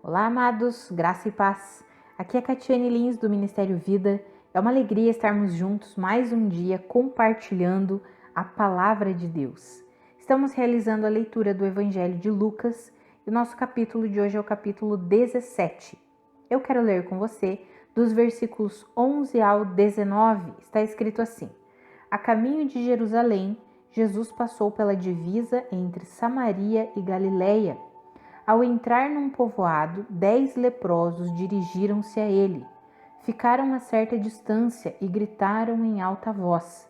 Olá, amados, graça e paz. Aqui é Catiane Lins do Ministério Vida. É uma alegria estarmos juntos mais um dia compartilhando a palavra de Deus. Estamos realizando a leitura do Evangelho de Lucas e o nosso capítulo de hoje é o capítulo 17. Eu quero ler com você dos versículos 11 ao 19. Está escrito assim: A caminho de Jerusalém, Jesus passou pela divisa entre Samaria e Galileia. Ao entrar num povoado, 10 leprosos dirigiram-se a ele. Ficaram a certa distância e gritaram em alta voz: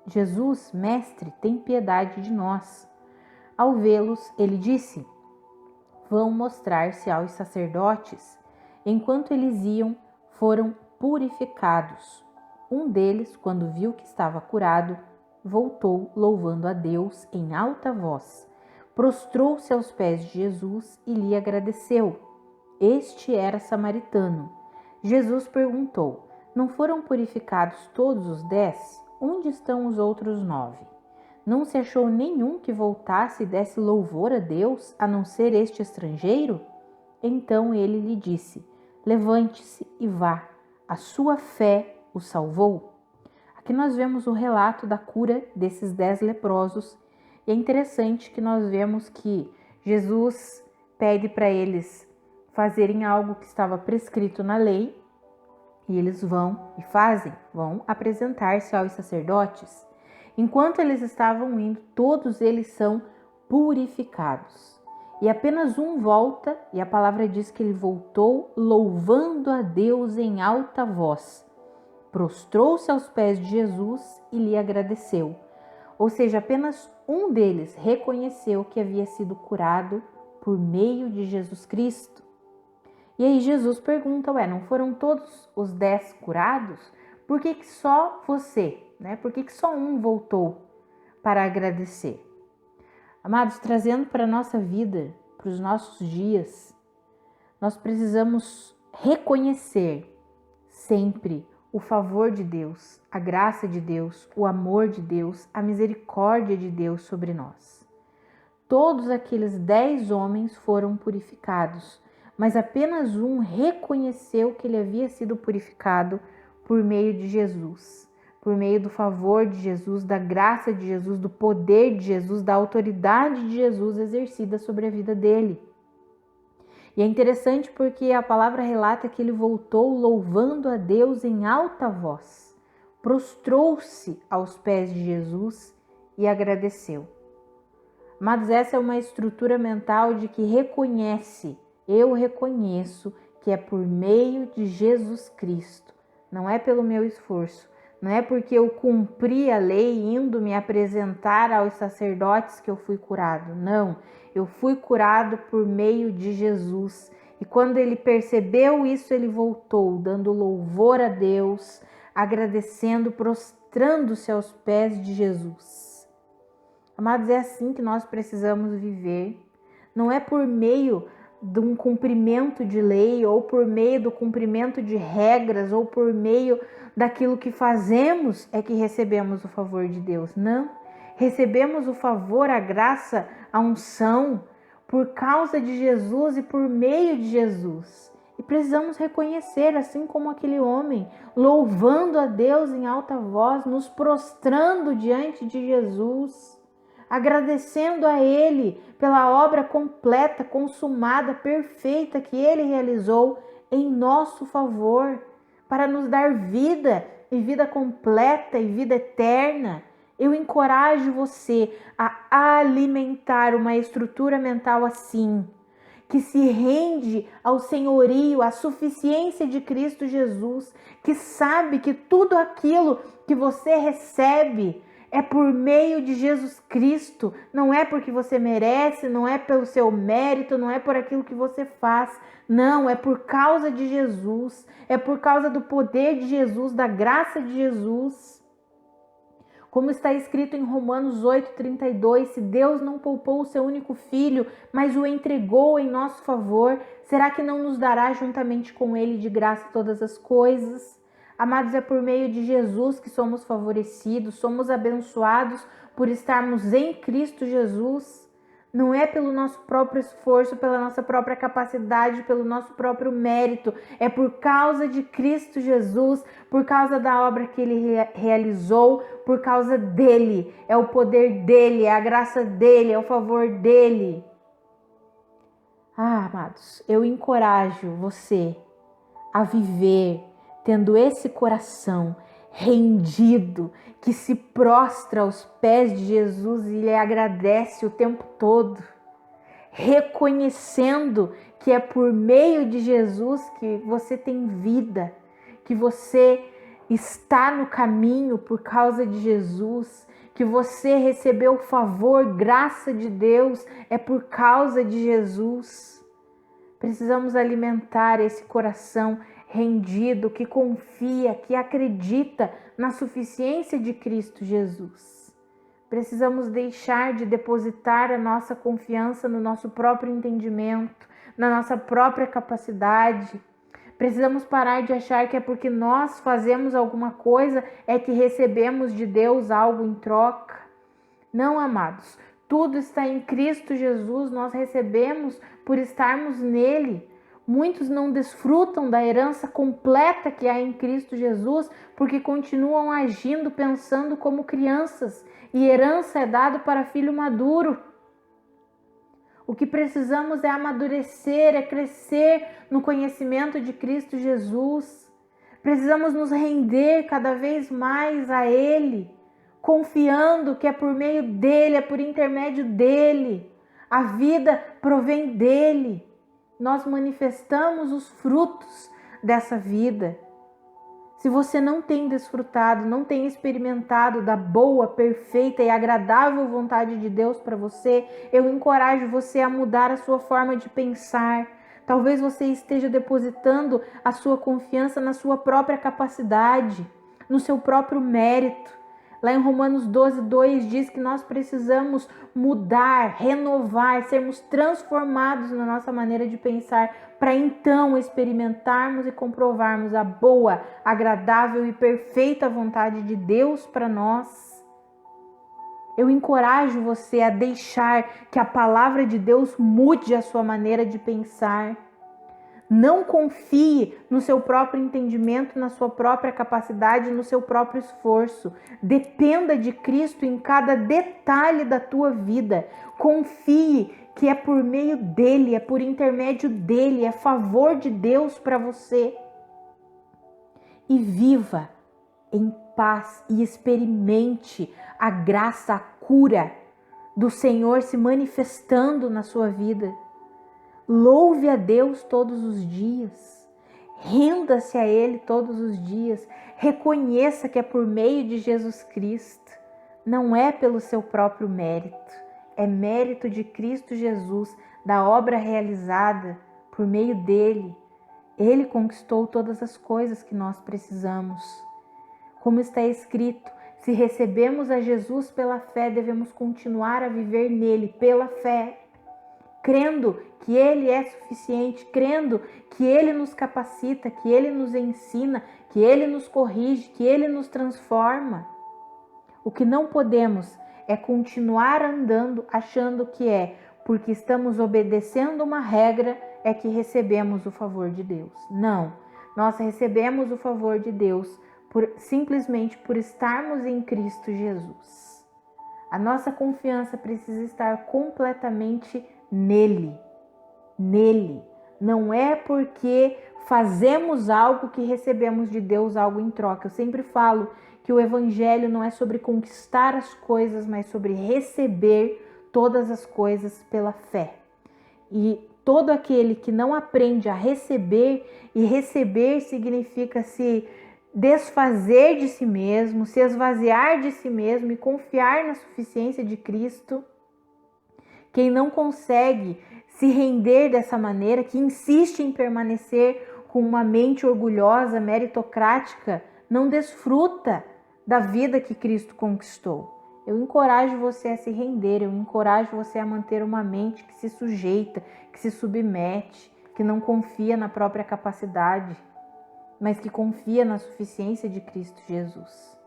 Jesus, mestre, tem piedade de nós. Ao vê-los, ele disse: Vão mostrar-se aos sacerdotes. Enquanto eles iam, foram purificados. Um deles, quando viu que estava curado, voltou louvando a Deus em alta voz. Prostrou-se aos pés de Jesus e lhe agradeceu. Este era samaritano. Jesus perguntou: Não foram purificados todos os 10? Onde estão os outros 9? Não se achou nenhum que voltasse e desse louvor a Deus, a não ser este estrangeiro? Então ele lhe disse: Levante-se e vá. A sua fé o salvou. Aqui nós vemos o relato da cura desses 10 leprosos. E é interessante que nós vemos que Jesus pede para eles fazerem algo que estava prescrito na lei, e eles vão e fazem, vão apresentar-se aos sacerdotes. Enquanto eles estavam indo, todos eles são purificados. E apenas um volta, e a palavra diz que ele voltou louvando a Deus em alta voz. Prostrou-se aos pés de Jesus e lhe agradeceu. Ou seja, apenas um deles reconheceu que havia sido curado por meio de Jesus Cristo. E aí Jesus pergunta, não foram todos os 10 curados? Por que só você, Por que só um voltou para agradecer? Amados, trazendo para a nossa vida, para os nossos dias, nós precisamos reconhecer sempre o favor de Deus, a graça de Deus, o amor de Deus, a misericórdia de Deus sobre nós. Todos aqueles 10 homens foram purificados, mas apenas um reconheceu que ele havia sido purificado por meio de Jesus, por meio do favor de Jesus, da graça de Jesus, do poder de Jesus, da autoridade de Jesus exercida sobre a vida dele. E é interessante porque a palavra relata que ele voltou louvando a Deus em alta voz, prostrou-se aos pés de Jesus e agradeceu. Mas essa é uma estrutura mental de que eu reconheço que é por meio de Jesus Cristo, não é pelo meu esforço, não é porque eu cumpri a lei indo me apresentar aos sacerdotes que eu fui curado, não. Eu fui curado por meio de Jesus. E quando ele percebeu isso, ele voltou, dando louvor a Deus, agradecendo, prostrando-se aos pés de Jesus. Amados, é assim que nós precisamos viver. Não é por meio de um cumprimento de lei, ou por meio do cumprimento de regras, ou por meio daquilo que fazemos é que recebemos o favor de Deus. Não. Recebemos o favor, a graça, a unção por causa de Jesus e por meio de Jesus. E precisamos reconhecer, assim como aquele homem, louvando a Deus em alta voz, nos prostrando diante de Jesus, agradecendo a Ele pela obra completa, consumada, perfeita que Ele realizou em nosso favor, para nos dar vida e vida completa e vida eterna. Eu encorajo você a alimentar uma estrutura mental assim, que se rende ao senhorio, à suficiência de Cristo Jesus, que sabe que tudo aquilo que você recebe é por meio de Jesus Cristo, não é porque você merece, não é pelo seu mérito, não é por aquilo que você faz, não, é por causa de Jesus, é por causa do poder de Jesus, da graça de Jesus. Como está escrito em Romanos 8,32, se Deus não poupou o seu único filho, mas o entregou em nosso favor, será que não nos dará juntamente com ele de graça todas as coisas? Amados, é por meio de Jesus que somos favorecidos, somos abençoados por estarmos em Cristo Jesus. Não é pelo nosso próprio esforço, pela nossa própria capacidade, pelo nosso próprio mérito. É por causa de Cristo Jesus, por causa da obra que Ele realizou, por causa dEle. É o poder dEle, é a graça dEle, é o favor dEle. Amados, eu encorajo você a viver tendo esse coração rendido, que se prostra aos pés de Jesus e lhe agradece o tempo todo, reconhecendo que é por meio de Jesus que você tem vida, que você está no caminho por causa de Jesus, que você recebeu favor, graça de Deus, é por causa de Jesus. Precisamos alimentar esse coração rendido, que confia, que acredita na suficiência de Cristo Jesus. Precisamos deixar de depositar a nossa confiança no nosso próprio entendimento, na nossa própria capacidade. Precisamos parar de achar que é porque nós fazemos alguma coisa é que recebemos de Deus algo em troca. Não, amados, tudo está em Cristo Jesus, nós recebemos por estarmos nele. Muitos não desfrutam da herança completa que há em Cristo Jesus porque continuam agindo, pensando como crianças. E herança é dado para filho maduro. O que precisamos é amadurecer, é crescer no conhecimento de Cristo Jesus. Precisamos nos render cada vez mais a Ele, confiando que é por meio dEle, é por intermédio dEle. A vida provém dEle. Nós manifestamos os frutos dessa vida. Se você não tem desfrutado, não tem experimentado da boa, perfeita e agradável vontade de Deus para você, eu encorajo você a mudar a sua forma de pensar. Talvez você esteja depositando a sua confiança na sua própria capacidade, no seu próprio mérito. Lá em Romanos 12:2 diz que nós precisamos mudar, renovar, sermos transformados na nossa maneira de pensar para então experimentarmos e comprovarmos a boa, agradável e perfeita vontade de Deus para nós. Eu encorajo você a deixar que a palavra de Deus mude a sua maneira de pensar. Não confie no seu próprio entendimento, na sua própria capacidade, no seu próprio esforço. Dependa de Cristo em cada detalhe da tua vida. Confie que é por meio dele, é por intermédio dele, é favor de Deus para você. E viva em paz e experimente a graça, a cura do Senhor se manifestando na sua vida. Louve a Deus todos os dias, renda-se a Ele todos os dias, reconheça que é por meio de Jesus Cristo, não é pelo seu próprio mérito, é mérito de Cristo Jesus, da obra realizada por meio dele. Ele conquistou todas as coisas que nós precisamos. Como está escrito, se recebemos a Jesus pela fé, devemos continuar a viver nele pela fé, crendo que Ele é suficiente, crendo que Ele nos capacita, que Ele nos ensina, que Ele nos corrige, que Ele nos transforma. O que não podemos é continuar andando achando que é porque estamos obedecendo uma regra é que recebemos o favor de Deus. Não, nós recebemos o favor de Deus simplesmente por estarmos em Cristo Jesus. A nossa confiança precisa estar completamente nele. Não é porque fazemos algo que recebemos de Deus algo em troca. Eu sempre falo que o evangelho não é sobre conquistar as coisas, mas sobre receber todas as coisas pela fé. E todo aquele que não aprende a receber, e receber significa se desfazer de si mesmo, se esvaziar de si mesmo e confiar na suficiência de Cristo. Quem não consegue se render dessa maneira, que insiste em permanecer com uma mente orgulhosa, meritocrática, não desfruta da vida que Cristo conquistou. Eu encorajo você a se render, eu encorajo você a manter uma mente que se sujeita, que se submete, que não confia na própria capacidade, mas que confia na suficiência de Cristo Jesus.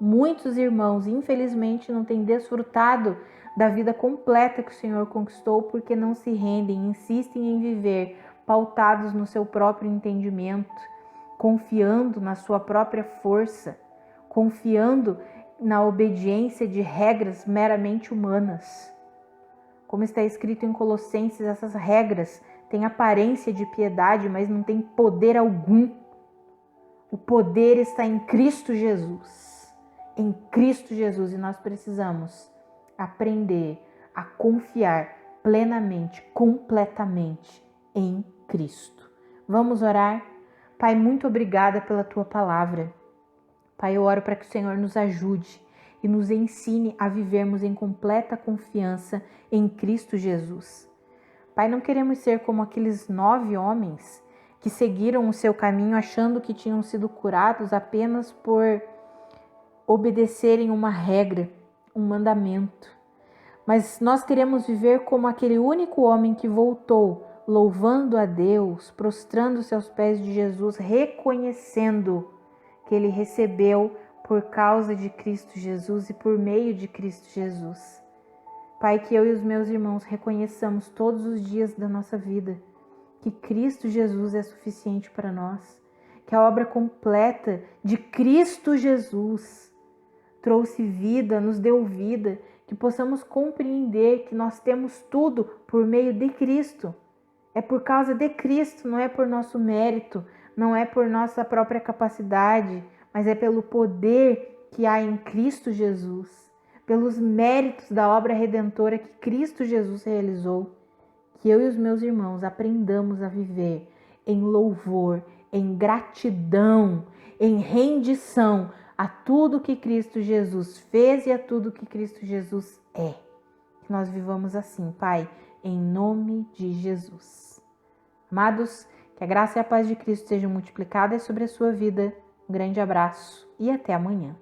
Muitos irmãos, infelizmente, não têm desfrutado da vida completa que o Senhor conquistou, porque não se rendem, insistem em viver pautados no seu próprio entendimento, confiando na sua própria força, confiando na obediência de regras meramente humanas. Como está escrito em Colossenses, essas regras têm aparência de piedade, mas não têm poder algum. O poder está em Cristo Jesus. Em Cristo Jesus. E nós precisamos aprender a confiar plenamente, completamente em Cristo. Vamos orar? Pai, muito obrigada pela Tua palavra. Pai, eu oro para que o Senhor nos ajude e nos ensine a vivermos em completa confiança em Cristo Jesus. Pai, não queremos ser como aqueles 9 homens que seguiram o seu caminho achando que tinham sido curados apenas por obedecerem uma regra, um mandamento. Mas nós queremos viver como aquele único homem que voltou, louvando a Deus, prostrando-se aos pés de Jesus, reconhecendo que ele recebeu por causa de Cristo Jesus e por meio de Cristo Jesus. Pai, que eu e os meus irmãos reconheçamos todos os dias da nossa vida que Cristo Jesus é suficiente para nós, que a obra completa de Cristo Jesus trouxe vida, nos deu vida, que possamos compreender que nós temos tudo por meio de Cristo. É por causa de Cristo, não é por nosso mérito, não é por nossa própria capacidade, mas é pelo poder que há em Cristo Jesus, pelos méritos da obra redentora que Cristo Jesus realizou. Que eu e os meus irmãos aprendamos a viver em louvor, em gratidão, em rendição a tudo que Cristo Jesus fez e a tudo que Cristo Jesus é. Que nós vivamos assim, Pai, em nome de Jesus. Amados, que a graça e a paz de Cristo sejam multiplicadas sobre a sua vida. Um grande abraço e até amanhã.